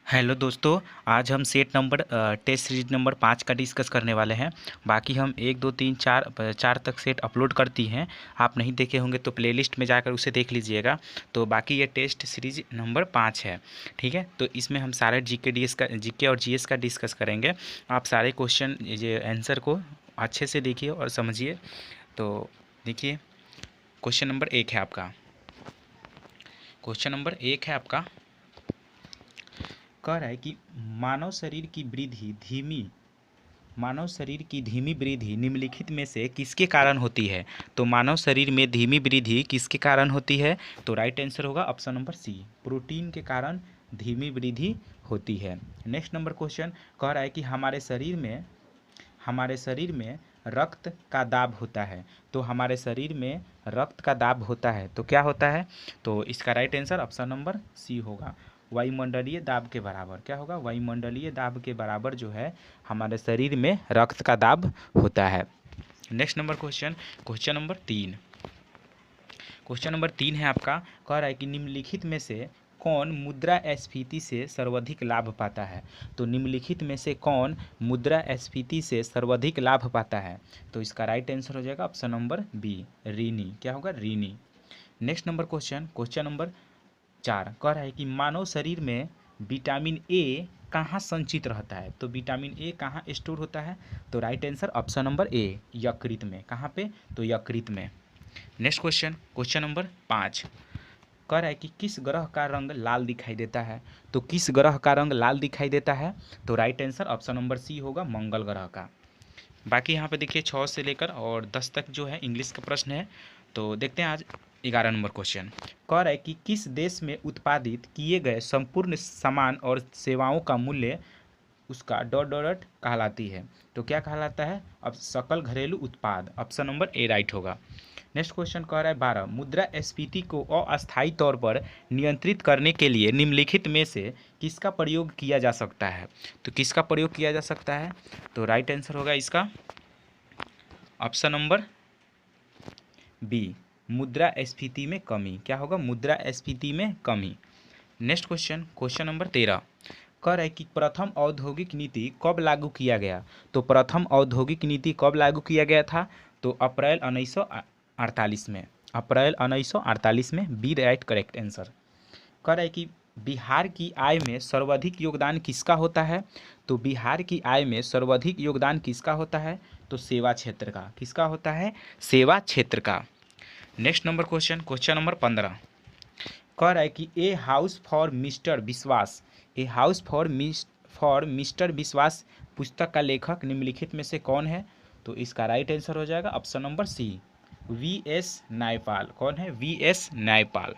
Hello दोस्तों। आज हम set number test series number 5 का डिस्कस करने वाले हैं। बाकी हम 1 2 3 4 तक सेट अपलोड करती हैं। आप नहीं देखे होंगे तो प्लेलिस्ट में जाकर उसे देख लीजिएगा। तो बाकी ये टेस्ट सीरीज नंबर 5 है, ठीक है। तो इसमें हम सारे जीके और जीएस का डिस्कस करेंगे। आप सारे क्वेश्चन ये आंसर को अच्छे से देखिए और समझिए। तो देखिए, क्वेश्चन नंबर 1 है आपका। क्वेश्चन नंबर 1 है आपका, कह रहा है कि मानव शरीर की वृद्धि धीमी मानव शरीर की धीमी वृद्धि निम्नलिखित में से किसके कारण होती है। तो मानव शरीर में धीमी वृद्धि किसके कारण होती है। तो राइट आंसर होगा ऑप्शन नंबर सी, प्रोटीन के कारण धीमी वृद्धि होती है। नेक्स्ट नंबर क्वेश्चन कह रहा है कि हमारे शरीर में रक्त का दाब होता है। तो हमारे शरीर में रक्त का दाब होता है तो क्या होता है। तो इसका right answer option number C होगा, वायुमंडलीय दाब के बराबर। क्या होगा, वायुमंडलीय दाब के बराबर जो है हमारे शरीर में रक्त का दाब होता है। Next number question, question number 3 है आपका। कह रहा है कि निम्नलिखित में से कौन मुद्रास्फीति से सर्वाधिक लाभ पाता है। तो निम्नलिखित में से कौन मुद्रास्फीति से सर्वाधिक लाभ पाता है। तो इसका राइट आंसर हो जाएगा ऑप्शन नंबर बी, ऋणी। क्या होगा, ऋणी। नेक्स्ट नंबर क्वेश्चन नंबर 4 कह रहा है कि मानव शरीर में विटामिन ए कहाँ संचित रहता है। तो विटामिन ए कहाँ स्टोर होता है। तो right answer option number A, यकृत में। कहाँ पे, तो यकृत में। नेक्स्ट क्वेश्चन नंबर 5 कह रहा है कि किस ग्रह का रंग लाल दिखाई देता है। तो किस ग्रह का रंग लाल दिखाई देता है। तो right answer option number C होगा, मंगल ग्रह का। बाकी यहाँ पे देखिए 6 से लेकर और 10 तक जो है इंग्लिश का प्रश्न है। तो देखते हैं आज 11 नंबर क्वेश्चन। कह रहा है कि किस देश में उत्पादित किए गए संपूर्ण सामान और सेवाओं का मूल्य उसका डॉट डॉट कहलाती है। तो क्या कहलाता है, अब सकल घरेलू उत्पाद। ऑप्शन नंबर ए राइट होगा। नेक्स्ट क्वेश्चन कह रहा है 12 मुद्रास्फीति को अस्थायी तौर पर नियंत्रित करने के लिए निम्नलिखित में से किसका प्रयोग किया जा सकता है। तो किसका प्रयोग किया जा सकता है। तो राइट आंसर होगा इसका ऑप्शन नंबर बी, मुद्रास्फीति में कमी। क्या होगा, मुद्रास्फीति में कमी। नेक्स्ट क्वेश्चन नंबर 13 कह रहा है कि प्रथम औद्योगिक नीति कब लागू किया गया। तो प्रथम औद्योगिक नीति कब लागू किया गया था। तो अप्रैल 1948 में। अप्रैल 1948 में, बी राइट करेक्ट आंसर। कह रहा है कि बिहार की आय में सर्वाधिक योगदान किसका होता है। तो बिहार की आय में सर्वाधिक योगदान किसका होता है। तो सेवा क्षेत्र का। किसका होता है, सेवा क्षेत्र का। नेक्स्ट नंबर क्वेश्चन नंबर 15 कह रहा है कि ए हाउस फॉर मिस्टर विश्वास, ए हाउस फॉर मिस्टर विश्वास पुस्तक का लेखक निम्नलिखित में से कौन है। तो इसका राइट आंसर हो जाएगा option number C, V S Naipaul. कौन है, वी एस नायपाल।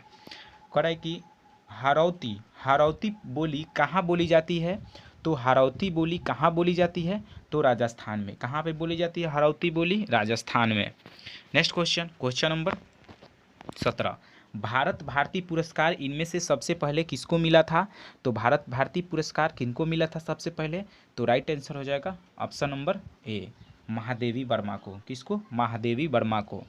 कह रहा है कि हारौती बोली कहाँ बोली जाती है। तो हारौती बोली कहाँ बोली जाती है। तो राजस्थान में। कहाँ पे बोली जाती है हारौती बोली, राजस्थान में। Next question number 17 Bharat Bharati पुरस्कार इनमें से सबसे पहले किसको मिला था। तो भारत भारती पुरस्कार किनको मिला था सबसे पहले। तो राइट आंसर हो जाएगा option number A, Mahadevi Verma को। किसको, महादेवी वर्मा को।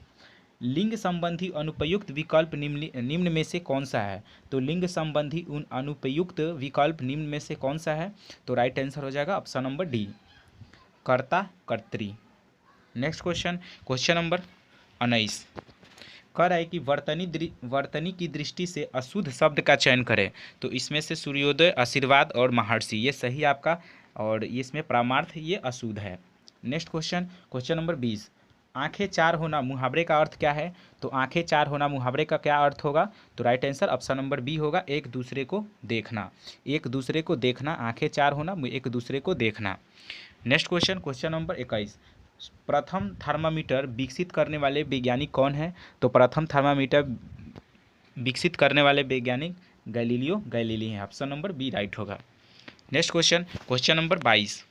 लिंग संबंधी अनुपयुक्त विकल्प निम्न में से कौन सा है। तो लिंग संबंधी अनुपयुक्त विकल्प निम्न में से कौन सा है। तो राइट आंसर हो जाएगा ऑप्शन नंबर डी, कर्ता कर्त्री। नेक्स्ट क्वेश्चन नंबर 19 कह रहा है कि वर्तनी की दृष्टि से अशुद्ध शब्द का चयन करें। तो इसमें से सूर्योदय, आशीर्वाद और महर्षि ये सही आपका, और इसमें परमार्थ ये अशुद्ध है। नेक्स्ट क्वेश्चन नंबर 20 आंखें चार होना मुहावरे का अर्थ क्या है। तो आंखें चार होना मुहावरे का क्या अर्थ होगा। तो right answer option number B होगा, एक दूसरे को देखना। एक दूसरे को देखना, आंखें चार होना एक दूसरे को देखना। नेक्स्ट क्वेश्चन नंबर 21 प्रथम थर्मामीटर विकसित करने वाले वैज्ञानिक कौन है। तो प्रथम थर्मामीटर विकसित करने वाले वैज्ञानिक गैलीलियो गैलीली हैं। ऑप्शन नंबर बी राइट होगा। नेक्स्ट क्वेश्चन नंबर 22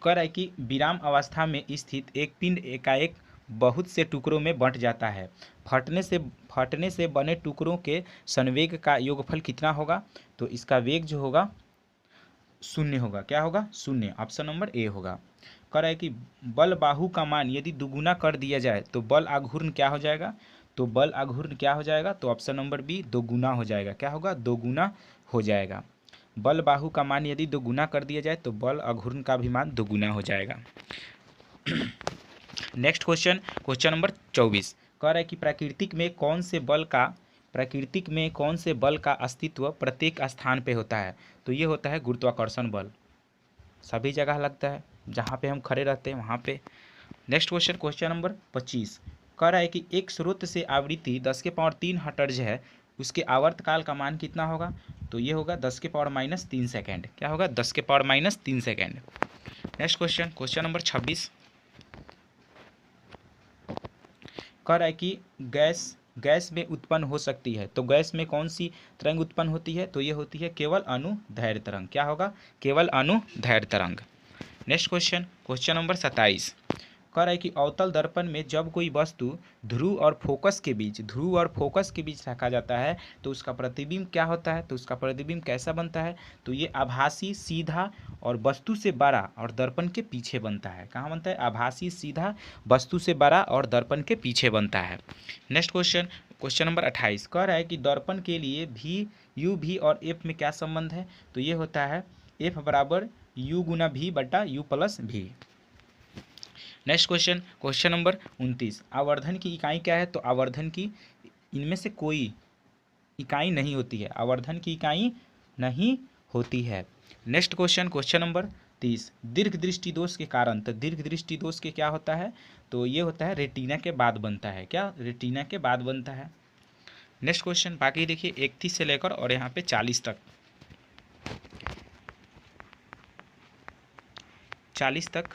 कह रहा है कि विराम अवस्था में स्थित एक पिंड एकाएक बहुत से टुकड़ों में बंट जाता है। फटने से बने टुकड़ों के संवेग का योगफल कितना होगा। तो इसका वेग जो होगा शून्य होगा। क्या होगा, शून्य। ऑप्शन नंबर ए होगा। कह रहा है कि बल बाहु का मान यदि दुगुना कर दिया जाए तो बल आघूर्ण क्या हो जाएगा। तो बल आघूर्ण क्या हो जाएगा, तो ऑप्शन नंबर बी दोगुना हो जाएगा। क्या होगा, दोगुना हो जाएगा। बल बाहु का मान यदि दोगुना कर दिया जाए तो बल आघूर्ण का भी मान दोगुना हो जाएगा। नेक्स्ट क्वेश्चन, क्वेश्चन नंबर 24 कह रहा है कि प्रकृतिक में कौन से बल का अस्तित्व प्रत्येक स्थान पे होता है। तो ये होता है गुरुत्वाकर्षण बल, सभी जगह लगता है, जहाँ पे हम खड़े रहते हैं वहाँ पे। नेक्स्ट क्वेश्चन, क्वेश्चन नंबर 25 कह रहा है कि एक स्रोत से आवृत्ति 10 के पावर 3 हर्ट्ज है, उसके आवर्तकाल का मान कितना होगा। तो ये होगा 10 के पावर माइनस 3 सेकेंड। क्या होगा, 10 के power minus 3 second. Next question, question number 26 कह रहा है कि गैस में उत्पन्न हो सकती है। तो गैस में कौन सी तरंग उत्पन्न होती है, तो ये होती है केवल अनुदैर्ध्य तरंग। क्या होगा, केवल अनुदैर्ध्य तरंग। नेक्स्ट क्वेश्चन, क्वेश्चन नंबर 27 कह रहा है कि अवतल दर्पण में जब कोई वस्तु ध्रुव और फोकस के बीच रखा जाता है तो उसका प्रतिबिंब क्या होता है। तो उसका प्रतिबिंब कैसा बनता है, तो ये आभासी, सीधा और वस्तु से बड़ा और दर्पण के पीछे बनता है। कहाँ बनता है, आभासी, सीधा, वस्तु से बड़ा और दर्पण के पीछे बनता है। नेक्स्ट क्वेश्चन, क्वेश्चन नंबर 28 कह रहा है कि दर्पण के लिए भी यू भी और एफ में क्या संबंध है। तो ये होता है एफ बराबर यू गुना भी बटा यू प्लस भी। नेक्स्ट क्वेश्चन, क्वेश्चन नंबर 29 आवर्धन की इकाई क्या है। तो आवर्धन की इनमें से कोई इकाई नहीं होती है, आवर्धन की इकाई नहीं होती है। नेक्स्ट क्वेश्चन, क्वेश्चन नंबर 30 दीर्घ दृष्टि दोष के कारण। तो दीर्घ दृष्टि दोष के क्या होता है, तो ये होता है रेटिना के बाद बनता है। क्या, रेटिना के बाद बनता है। नेक्स्ट क्वेश्चन, बाकी देखिए 31 से लेकर और यहाँ पे 40 तक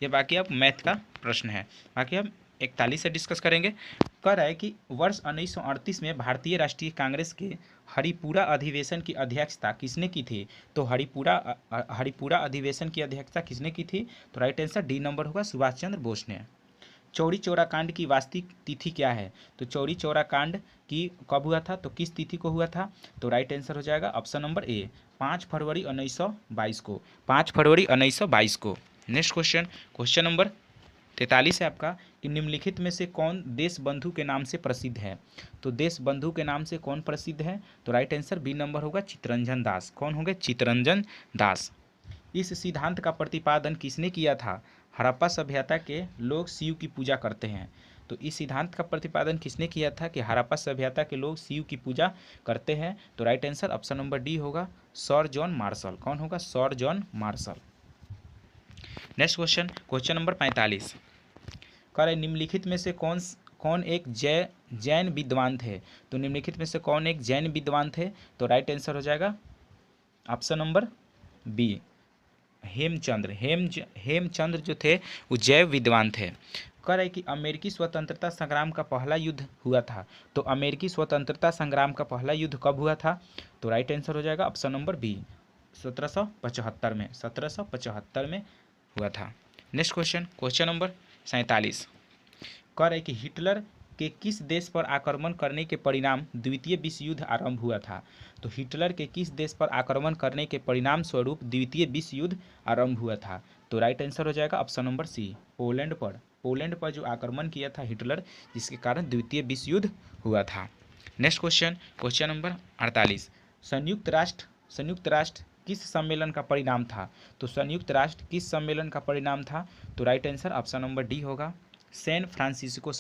ये बाकी अब मैथ का प्रश्न है। बाकी हम 41 से डिस्कस करेंगे। कह रहा है कि वर्ष 1938 में भारतीय राष्ट्रीय कांग्रेस के हरिपुरा अधिवेशन की अध्यक्षता किसने की थी। तो हरिपुरा अधिवेशन की अध्यक्षता किसने की थी। तो राइट आंसर डी नंबर होगा, सुभाष चंद्र बोस ने। चौरी चौरा कांड की वास्तविक तिथि क्या है। तो चौरी चौरा कांड की कब हुआ था, तो किस तिथि को हुआ था। तो राइट आंसर हो जाएगा ऑप्शन नंबर ए 5 फरवरी 1922 को, 5 फरवरी 1922 को। नेक्स्ट क्वेश्चन, क्वेश्चन नंबर 43 है आपका कि निम्नलिखित में से कौन देश बंधु के नाम से प्रसिद्ध है। तो देश बंधु के नाम से कौन प्रसिद्ध है। तो राइट आंसर बी नंबर होगा, चित्तरंजन दास। कौन होंगे, चित्तरंजन दास। इस सिद्धांत का प्रतिपादन किसने किया था। हड़प्पा सभ्यता के लोग शिव की पूजा करते हैं। तो इस सिद्धांत का प्रतिपादन किसने किया था कि हड़प्पा सभ्यता के लोग शिव की पूजा करते हैं। तो right answer option number D होगा, सर जॉन मार्शल। कौन होगा, sir John Marshall. Next question, question number 45 कह रहे निम्नलिखित में से कौन एक जैन विद्वान थे। तो निम्नलिखित में से कौन एक जैन विद्वान थे। तो राइट आंसर हो जाएगा ऑप्शन नंबर बी, हेमचंद्र जो थे वो जैव विद्वान थे। कह रहे कि अमेरिकी स्वतंत्रता संग्राम का पहला युद्ध हुआ था। तो अमेरिकी स्वतंत्रता संग्राम का पहला युद्ध कब हुआ था। तो राइट आंसर हो जाएगा ऑप्शन नंबर बी, 1775 में हुआ था। नेक्स्ट क्वेश्चन, क्वेश्चन नंबर 47 कह रहे कि हिटलर के किस देश पर आक्रमण करने के परिणाम द्वितीय विश्व युद्ध आरंभ हुआ था। तो हिटलर के किस देश पर आक्रमण करने के परिणाम स्वरूप द्वितीय विश्व युद्ध आरंभ हुआ था। तो राइट आंसर हो जाएगा ऑप्शन नंबर सी, पोलैंड पर जो आक्रमण किया था हिटलर, जिसके कारण द्वितीय विश्व युद्ध हुआ था। नेक्स्ट क्वेश्चन, क्वेश्चन नंबर 48 संयुक्त राष्ट्र किस सम्मेलन का परिणाम था। तो संयुक्त राष्ट्र किस सम्मेलन का परिणाम था। तो right answer option number D होगा, सैन फ्रांसिस्को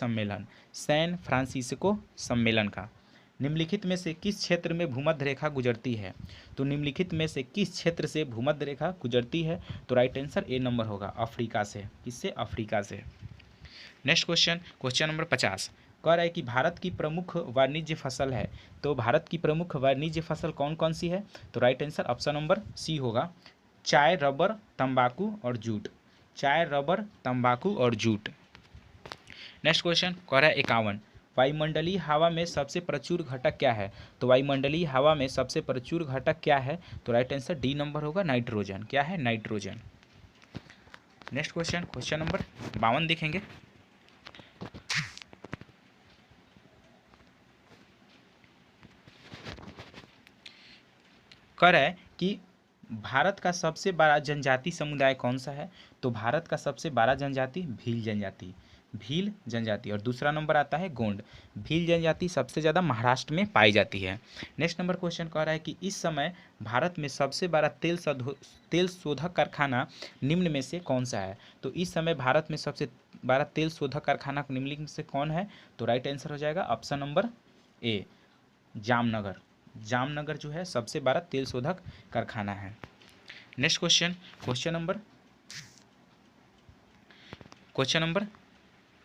सम्मेलन का। निम्नलिखित में से किस क्षेत्र में भूमध्य रेखा गुजरती है। तो निम्नलिखित में से किस क्षेत्र से भूमध्य रेखा गुजरती है। तो राइट आंसर ए नंबर होगा, अफ्रीका से। किससे, अफ्रीका से। नेक्स्ट क्वेश्चन, क्वेश्चन नंबर 50 कह रहा है कि भारत की प्रमुख वाणिज्य फसल है। तो भारत की प्रमुख वाणिज्य फसल कौन कौन सी है। तो right answer option number C होगा, चाय, रबर, तंबाकू और जूट। चाय, रबर, तंबाकू और जूट। नेक्स्ट क्वेश्चन कह रहा है 51 वायुमंडलीय हवा में सबसे प्रचुर घटक क्या है। तो वायुमंडलीय हवा में सबसे प्रचुर घटक क्या है। तो राइट आंसर डी नंबर होगा, नाइट्रोजन। क्या है, nitrogen. Next question, question number 52 देखेंगे। कह रहा है कि भारत का सबसे बड़ा जनजाति समुदाय कौन सा है। तो भारत का सबसे बड़ा जनजाति भील जनजाति। भील जनजाति, और दूसरा नंबर आता है गोंड। भील जनजाति सबसे ज़्यादा महाराष्ट्र में पाई जाती है। नेक्स्ट नंबर क्वेश्चन कह रहा है कि इस समय भारत में सबसे बड़ा तेल शोधक कारखाना निम्न में से कौन सा है। तो इस समय भारत में सबसे बड़ा तेल शोधक कारखाना निम्नलिखित में से कौन है। तो राइट आंसर हो जाएगा option number A, Jamnagar. Jamnagar जो है सबसे बड़ा तेल शोधक कारखाना है। नेक्स्ट क्वेश्चन, क्वेश्चन नंबर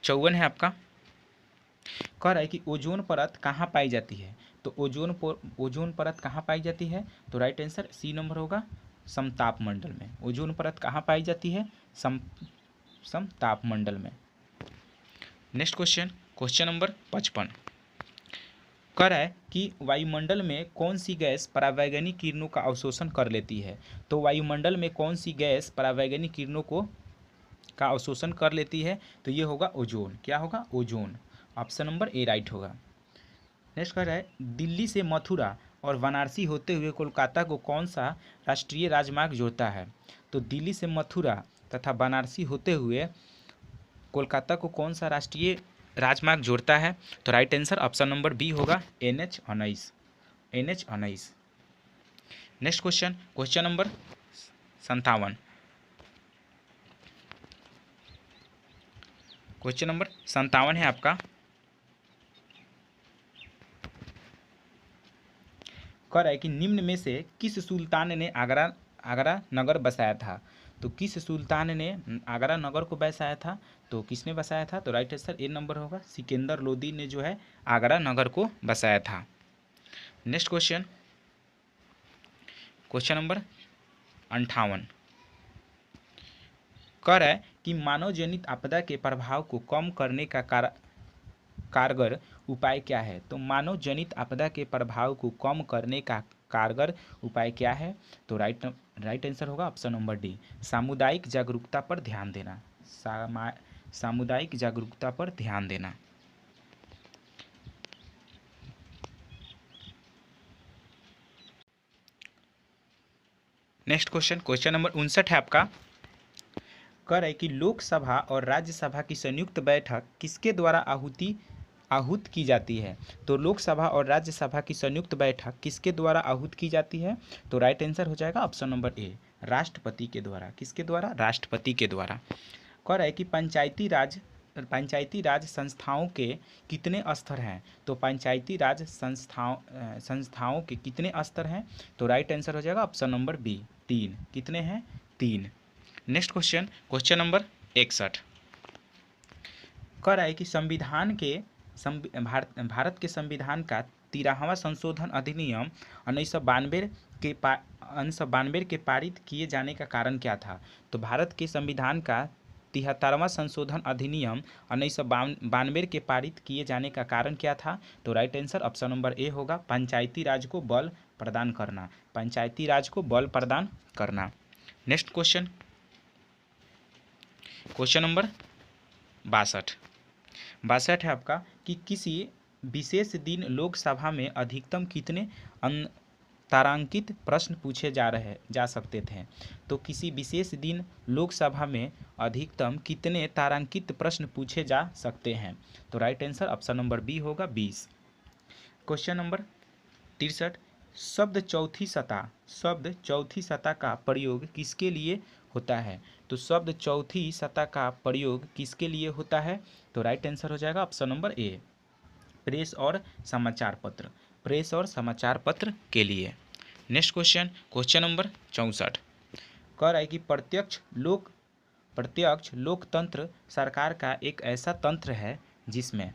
54 है आपका। कह रहा है कि ओजोन परत कहाँ पाई जाती है। तो ओजोन परत कहाँ पाई जाती है। तो राइट आंसर सी नंबर होगा, समताप मंडल में। ओजोन परत कहाँ पाई जाती है, समताप मंडल में। नेक्स्ट क्वेश्चन, क्वेश्चन नंबर 55 कह रहा है कि वायुमंडल में कौन सी गैस परावैंगनी किरणों का अवशोषण कर लेती है। तो वायुमंडल में कौन सी गैस परावैंगनी किरणों का अवशोषण कर लेती है। तो ये होगा ओजोन। क्या होगा, ozone. Option number A right होगा। नेक्स्ट कह रहा है दिल्ली से मथुरा और वाराणसी होते हुए कोलकाता को कौन सा राष्ट्रीय राजमार्ग जोड़ता है। तो दिल्ली से मथुरा तथा वाराणसी होते हुए कोलकाता को कौन सा राष्ट्रीय राजमार्ग जोड़ता है। तो right answer option number B होगा, NH-19। NH-19। Next question, question number 57। Question number 57 है आपका। कह रहा है कि निम्न में से किस सुल्तान ने आगरा नगर बसाया था। तो किस सुल्तान ने आगरा नगर को बसाया था। तो किसने बसाया था। तो राइट आंसर ए नंबर होगा, सिकंदर लोदी ने जो है आगरा नगर को बसाया था। नेक्स्ट क्वेश्चन, क्वेश्चन नंबर 58 कह रहा है कि मानव जनित आपदा के प्रभाव को कम करने का कारगर उपाय क्या है। तो मानव जनित आपदा के प्रभाव को कम करने का कारगर उपाय क्या है। तो राइट आंसर होगा ऑप्शन नंबर डी, सामुदायिक जागरूकता पर ध्यान देना। सामुदायिक जागरूकता पर ध्यान देना। नेक्स्ट क्वेश्चन, क्वेश्चन नंबर 59 है आपका। कह रहा है कि लोकसभा और राज्यसभा की संयुक्त बैठक किसके द्वारा आहूत की जाती है। तो लोकसभा और राज्यसभा की संयुक्त बैठक किसके द्वारा आहूत की जाती है। तो राइट आंसर हो जाएगा ऑप्शन नंबर ए, राष्ट्रपति के द्वारा। किसके द्वारा, राष्ट्रपति के द्वारा। कह रहा है कि पंचायती राज संस्थाओं के कितने स्तर हैं। तो पंचायती राज संस्थाओं के कितने स्तर हैं। तो राइट आंसर हो जाएगा ऑप्शन नंबर बी, 3। कितने हैं, 3। नेक्स्ट क्वेश्चन, क्वेश्चन नंबर 61 कह रहा है कि भारत के संविधान का 13वां संशोधन अधिनियम 1992 के पारित किए जाने का कारण क्या था। तो भारत के संविधान का 73वां संशोधन अधिनियम 1992 के पारित किए जाने का कारण क्या था। तो right answer option number A होगा, पंचायती राज को बल प्रदान करना। पंचायती राज को बल प्रदान करना। नेक्स्ट क्वेश्चन, क्वेश्चन नंबर 62 है आपका कि किसी विशेष दिन लोकसभा में अधिकतम कितने तारांकित प्रश्न पूछे जा सकते थे। तो किसी विशेष दिन लोकसभा में अधिकतम कितने तारांकित प्रश्न पूछे जा सकते हैं। तो right answer option number B होगा, 20। क्वेश्चन नंबर 63 शब्द चौथी सतह का प्रयोग किसके लिए होता है। तो शब्द चौथी सतह का प्रयोग किसके लिए होता है। तो राइट आंसर हो जाएगा ऑप्शन नंबर ए, प्रेस और समाचार पत्र। प्रेस और समाचार पत्र के लिए। नेक्स्ट क्वेश्चन, क्वेश्चन नंबर 64 कह रहा है कि प्रत्यक्ष लोकतंत्र सरकार का एक ऐसा तंत्र है जिसमें।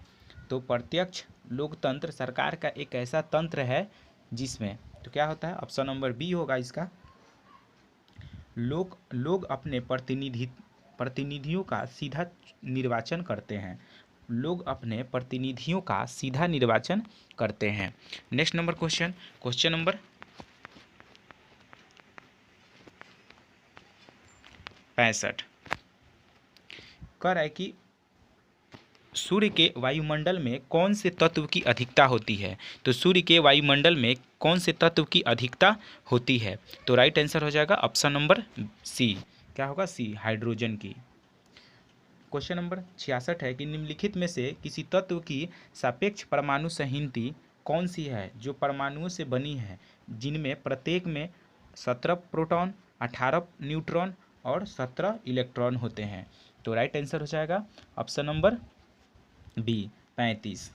तो प्रत्यक्ष लोकतंत्र सरकार का एक ऐसा तंत्र है जिसमें, तो क्या होता है, ऑप्शन नंबर बी होगा इसका, लोग अपने प्रतिनिधियों का सीधा निर्वाचन करते हैं। लोग अपने प्रतिनिधियों का सीधा निर्वाचन करते हैं। Next number question, question number 65 कह रहा है कि सूर्य के वायुमंडल में कौन से तत्व की अधिकता होती है। तो सूर्य के वायुमंडल में कौन से तत्व की अधिकता होती है। तो राइट आंसर हो जाएगा ऑप्शन नंबर सी, क्या होगा, सी, हाइड्रोजन की। क्वेश्चन नंबर 66 है कि निम्नलिखित में से किसी तत्व की सापेक्ष परमाणु संहति कौन सी है जो परमाणुओं से बनी है जिनमें प्रत्येक में 17 प्रोटॉन, 18 न्यूट्रॉन और 17 इलेक्ट्रॉन होते हैं। तो राइट आंसर हो जाएगा option number B 35।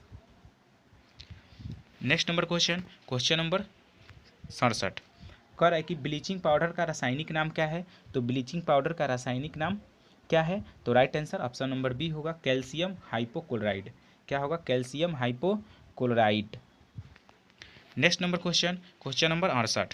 Next number question number 67 कह रहा है कि ब्लीचिंग पाउडर का रासायनिक नाम क्या है। तो ब्लीचिंग पाउडर का रासायनिक नाम क्या है। तो right answer option number B होगा कैल्शियम हाइपोक्लोराइड। क्या होगा, calcium hypochlorite. Next number question number 68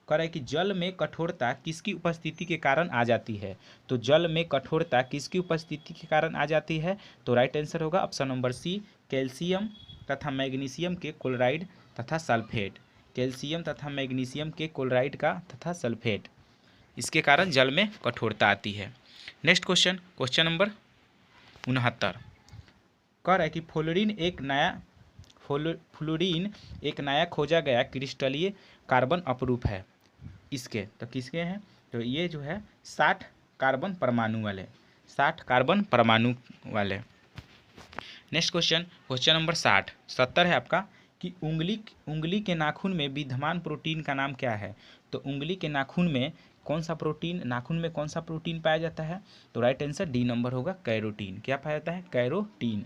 कह रहा है कि जल में कठोरता किसकी उपस्थिति के कारण आ जाती है। तो जल में कठोरता किसकी उपस्थिति के कारण आ जाती है। तो राइट आंसर होगा ऑप्शन नंबर सी कैल्शियम तथा मैग्नीशियम के क्लोराइड तथा सल्फेट। कैल्शियम तथा मैग्नीशियम के क्लोराइड का तथा सल्फेट, इसके कारण जल में कठोरता आती है। नेक्स्ट क्वेश्चन नंबर 69 कह रहा है कि फ्लोरीन एक नया खोजा गया क्रिस्टलीय कार्बन अपरूप है। इसके तो किसके हैं। तो ये जो है 60 कार्बन परमाणु वाले, 60 कार्बन परमाणु वाले। नेक्स्ट क्वेश्चन नंबर 70 है आपका कि उंगली के नाखून में विद्यमान प्रोटीन का नाम क्या है। तो उंगली के नाखून में कौन सा प्रोटीन पाया जाता है। तो राइट आंसर डी नंबर होगा कैरोटीन। क्या पाया जाता है, कैरोटीन।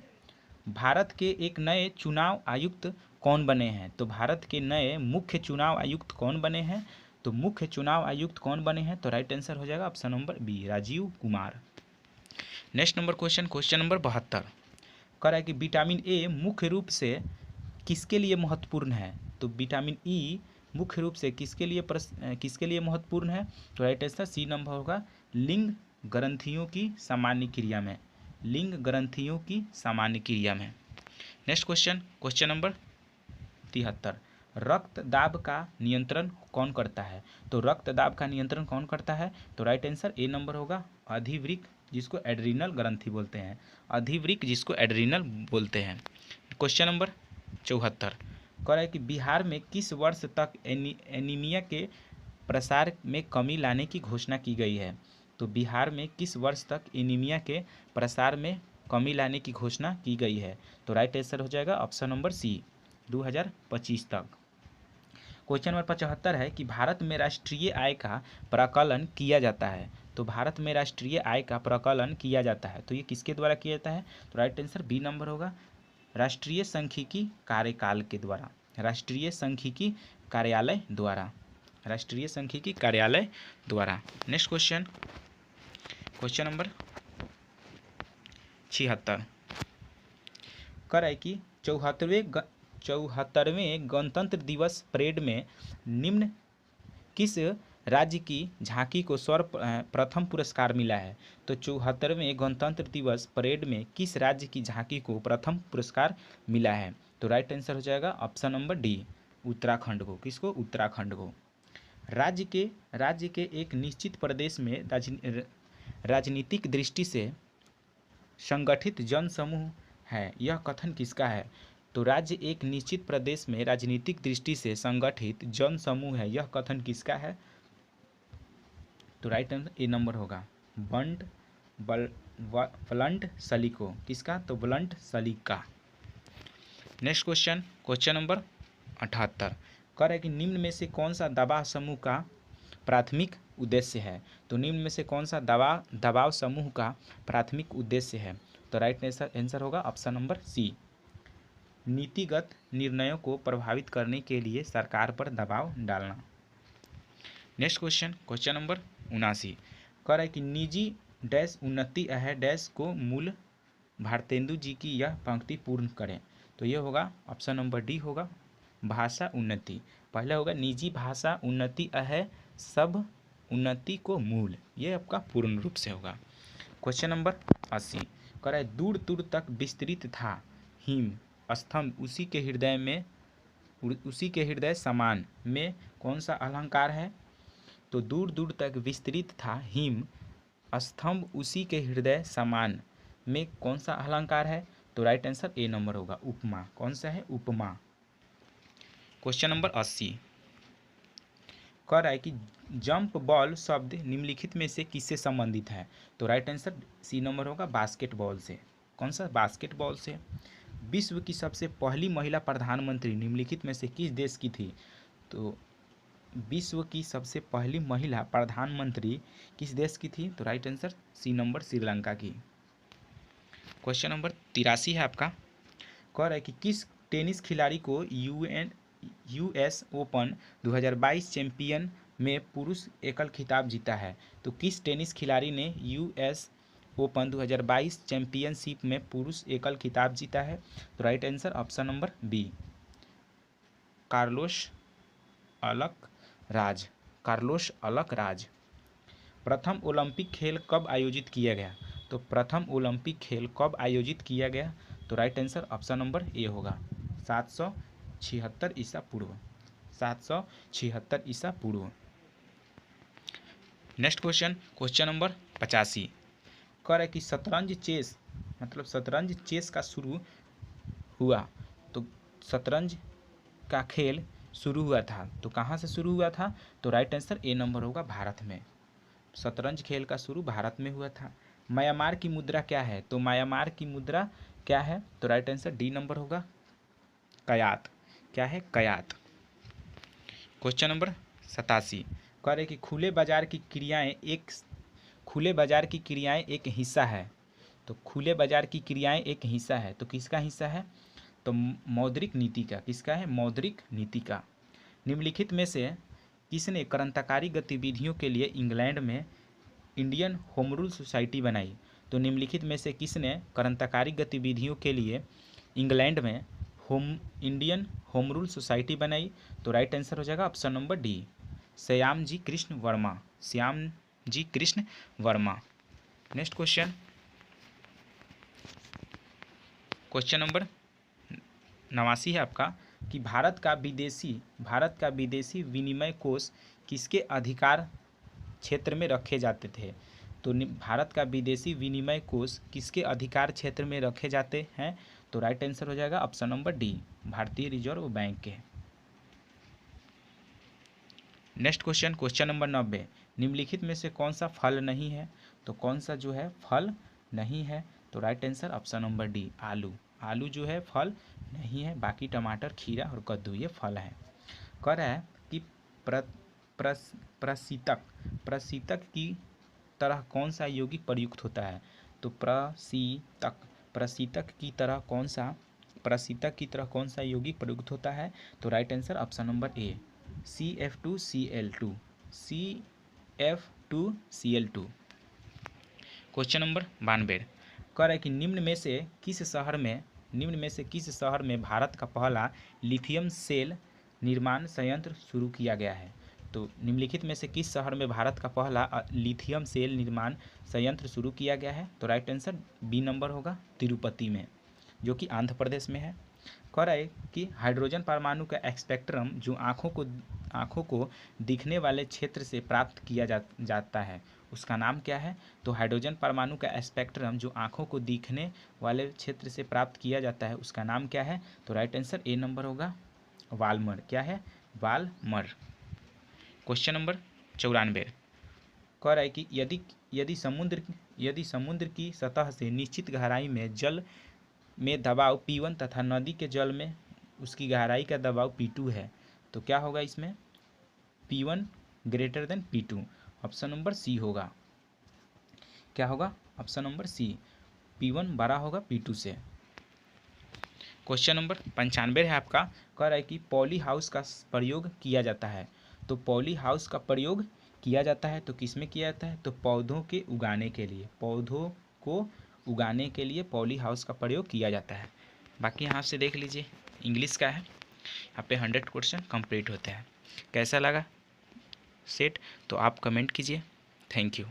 भारत के एक नए चुनाव आयुक्त कौन बने हैं। तो भारत के नए मुख्य चुनाव आयुक्त कौन बने हैं। तो मुख्य चुनाव आयुक्त कौन बने हैं। तो राइट आंसर हो जाएगा option number B Rajeev Kumar. Next number question number 72 कह रहा है कि विटामिन ए मुख्य रूप से किसके लिए महत्वपूर्ण है। तो विटामिन ई मुख्य रूप से किसके लिए महत्वपूर्ण है। तो राइट आंसर सी नंबर होगा लिंग ग्रंथियों की सामान्य क्रिया में, लिंग ग्रंथियों की सामान्य क्रिया में। नेक्स्ट क्वेश्चन नंबर 73 रक्त दाब का नियंत्रण कौन करता है। तो रक्त दाब का नियंत्रण कौन करता है। तो राइट आंसर ए नंबर होगा अधिवृक्क, जिसको एड्रीनल ग्रंथि बोलते हैं, अधिवृक्क जिसको एड्रीनल बोलते हैं। क्वेश्चन नंबर 74 कह रहा है कि बिहार में किस वर्ष तक एनीमिया के प्रसार में कमी लाने की घोषणा की गई है। तो बिहार में किस वर्ष तक एनीमिया के प्रसार में कमी लाने की घोषणा की गई है। तो राइट आंसर हो जाएगा ऑप्शन नंबर सी 2025 तक। क्वेश्चन नंबर 75 है कि भारत में राष्ट्रीय आय का प्राकलन किया जाता है। तो भारत में राष्ट्रीय आय का प्राकलन किया जाता है, तो ये किसके द्वारा किया जाता है। तो राइट आंसर बी नंबर होगा राष्ट्रीय सांख्यिकी कार्यकाल के द्वारा, राष्ट्रीय सांख्यिकी कार्यालय द्वारा, राष्ट्रीय सांख्यिकी कार्यालय द्वारा। नेक्स्ट क्वेश्चन नंबर 76 कह रहा है कि 74वें गणतंत्र दिवस परेड में निम्न किस राज्य की झांकी को सर्वप्रथम पुरस्कार मिला है। तो 74वें गणतंत्र दिवस परेड में किस राज्य की झांकी को प्रथम पुरस्कार मिला है। तो राइट आंसर हो जाएगा ऑप्शन नंबर डी उत्तराखंड को। किसको, उत्तराखंड को। राज्य के एक निश्चित प्रदेश में राजनीतिक दृष्टि से संगठित जन समूह है, यह कथन किसका है। तो राज्य एक निश्चित प्रदेश में राजनीतिक दृष्टि से संगठित जन समूह है, यह कथन किसका है। तो राइट आंसर ए नंबर होगा ब्लंट सलिको। किसका, तो ब्लंट सलिका। नेक्स्ट क्वेश्चन नंबर 78 कह रहा है कि निम्न में से कौन सा दबाव समूह का प्राथमिक उद्देश्य है। तो निम्न में से कौन सा दबाव समूह का प्राथमिक उद्देश्य है। तो राइट आंसर होगा ऑप्शन नंबर सी नीतिगत निर्णयों को प्रभावित करने के लिए सरकार पर दबाव डालना। नेक्स्ट क्वेश्चन नंबर 79 कह रहा है कि निजी डैश उन्नति है डैश को मूल भारतेंदु जी की यह पंक्ति पूर्ण करें। तो यह होगा ऑप्शन नंबर डी होगा भाषा उन्नति। पहला होगा निजी भाषा उन्नति है सब उन्नति को मूल, ये आपका पूर्ण रूप से होगा। क्वेश्चन नंबर 80 कह रहा है दूर दूर तक विस्तृत था हिम स्तंभ उसी के हृदय समान में कौन सा अलंकार है। तो दूर दूर तक विस्तृत था हिम स्तंभ उसी के हृदय समान में कौन सा अलंकार है। तो राइट आंसर ए नंबर होगा उपमा। कौन सा है, उपमा। क्वेश्चन नंबर 80 कह रहा है कि जंप बॉल शब्द निम्नलिखित में से किससे संबंधित है? तो राइट आंसर सी नंबर होगा बास्केटबॉल से। कौन सा? बास्केटबॉल से। विश्व की सबसे पहली महिला प्रधानमंत्री निम्नलिखित में से किस देश की थी? तो विश्व की सबसे पहली महिला प्रधानमंत्री किस देश की थी? तो right answer C number Sri Lanka की। क्वेश्चन नंबर 83 है आपका। कह रहा है कि किस टेनिस खिलाड़ी को यूएस ओपन 2022 चैंपियन में पुरुष एकल खिताब जीता है? तो किस टेनिस खिलाड़ी ने यूएस ओपन 2022 चैंपियनशिप में पुरुष एकल खिताब जीता है? तो right answer option number B, Carlos Alcaraz. Carlos Alcaraz. प्रथम ओलंपिक खेल कब आयोजित किया गया? तो प्रथम ओलंपिक खेल कब आयोजित किया गया? तो right answer option number A होगा 776 ईसा पूर्व। 776 ईसा पूर्व। Next question, question number 85। कह रहा है कि शतरंज चेस मतलब शतरंज चेस का शुरू हुआ, तो शतरंज का खेल शुरू हुआ था तो कहाँ से शुरू हुआ था? तो राइट आंसर ए नंबर होगा भारत में। शतरंज खेल का शुरू भारत में हुआ था। म्यांमार की मुद्रा क्या है? तो म्यांमार की मुद्रा क्या है? तो राइट आंसर डी नंबर होगा कयात। क्या है? कयात। Question number 87। कह रहे कि खुले बाजार की क्रियाएं एक हिस्सा है। तो खुले बाजार की क्रियाएं एक हिस्सा है तो किसका हिस्सा है? तो मौद्रिक नीति का। किसका है? मौद्रिक नीति का। निम्नलिखित में से किसने क्रांतिकारी गतिविधियों के लिए इंग्लैंड में इंडियन होम रूल सोसाइटी बनाई? तो निम्नलिखित में से किसने क्रांतिकारी गतिविधियों के लिए इंग्लैंड में इंडियन होम रूल सोसाइटी बनाई? तो राइट आंसर हो जाएगा option number D, Shyam ji Krishna Verma. Shyam ji Krishna Verma. Next question, question number 89 है आपका कि भारत का विदेशी विनिमय कोष किसके अधिकार क्षेत्र में रखे जाते थे? तो भारत का विदेशी विनिमय कोष किसके अधिकार क्षेत्र में रखे जाते हैं? तो राइट आंसर हो जाएगा ऑप्शन नंबर डी, भारतीय रिजर्व बैंक के। Next question, question number 90। निम्नलिखित में से कौन सा फल नहीं है? तो कौन सा जो है फल नहीं है? तो right answer option number D, आलू। आलू जो है फल नहीं है, बाकी टमाटर, खीरा और कद्दू ये फल है। कह रहा है कि प्रशीतक की तरह कौन सा यौगिक प्रयुक्त होता है? तो प्रशीतक की तरह कौन सा यौगिक प्रयुक्त होता है? तो right answer option number A, CF2Cl2। CF2Cl2। Question number 92। कह रहा है कि निम्न में से किस शहर में भारत का पहला लिथियम सेल निर्माण संयंत्र शुरू किया गया है? तो निम्नलिखित में से किस शहर में भारत का पहला लिथियम सेल निर्माण संयंत्र शुरू किया गया है? तो राइट आंसर बी नंबर होगा तिरुपति में, जो कि आंध्र प्रदेश में है। कह रहा है कि हाइड्रोजन परमाणु का स्पेक्ट्रम जो आँखों को दिखने वाले क्षेत्र से प्राप्त किया जाता है उसका नाम क्या है? तो हाइड्रोजन परमाणु का स्पेक्ट्रम जो आँखों को दिखने वाले क्षेत्र से प्राप्त किया जाता है उसका नाम क्या है? तो राइट आंसर ए नंबर होगा वाल्मर। क्या है? वाल्मर। Question number 94। कह रहा है कि यदि समुद्र की सतह से निश्चित गहराई में जल में दबाव P1 तथा नदी के जल में उसकी गहराई का दबाव P2 है तो क्या होगा इसमें? P1 greater than P2। Option number C होगा। क्या होगा? ऑप्शन नंबर सी, P1 बड़ा होगा P2 से। क्वेश्चन नंबर 95 है आपका। कह रहा है कि पॉली हाउस का प्रयोग किया जाता है। तो पॉली हाउस का प्रयोग किया जाता है तो किस में किया जाता है? तो पौधों को उगाने के लिए पॉली हाउस का प्रयोग किया जाता है। बाकी यहाँ से देख लीजिए, इंग्लिश का है, यहाँ पे 100 क्वेश्चन कंप्लीट होते हैं। कैसा लगा सेट? तो आप कमेंट कीजिए। Thank you.